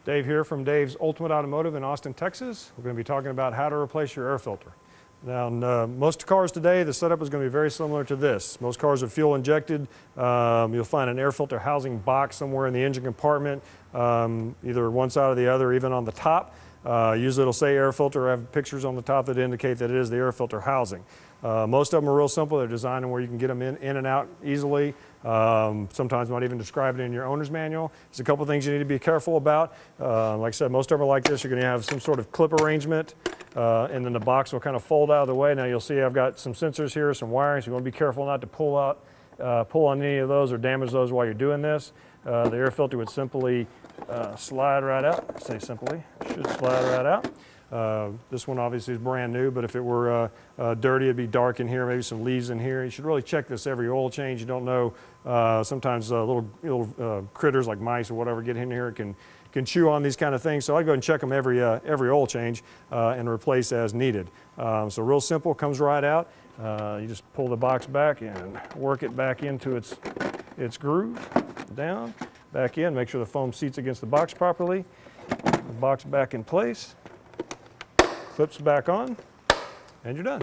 Dave here from Dave's Ultimate Automotive in Austin, Texas. We're going to be talking about how to replace your air filter. Now, in most cars today, the setup is going to be very similar to this. Most cars are fuel injected. You'll find an air filter housing box somewhere in the engine compartment, either one side or the other, even on the top. Usually it'll say air filter. I have pictures on the top that indicate that it is the air filter housing. Most of them are real simple. They're designed where you can get them in and out easily. Sometimes might even describe it in your owner's manual. There's a couple things you need to be careful about. Like I said, most of them are like this. You're going to have some sort of clip arrangement, and then the box will kind of fold out of the way. Now you'll see I've got some sensors here, some wiring, so you want to be careful not to pull on any of those or damage those while you're doing this. The air filter would simply slide right out. I say simply, it should slide right out. This one obviously is brand new, but if it were dirty, it'd be dark in here, maybe some leaves in here. You should really check this every oil change. You don't know, sometimes little critters like mice or whatever get in here, can chew on these kind of things. So I go and check them every oil change and replace as needed. So real simple, comes right out. You just pull the box back and work it back into its groove, down, back in, make sure the foam seats against the box properly. The box back in place. Flips back on, and you're done.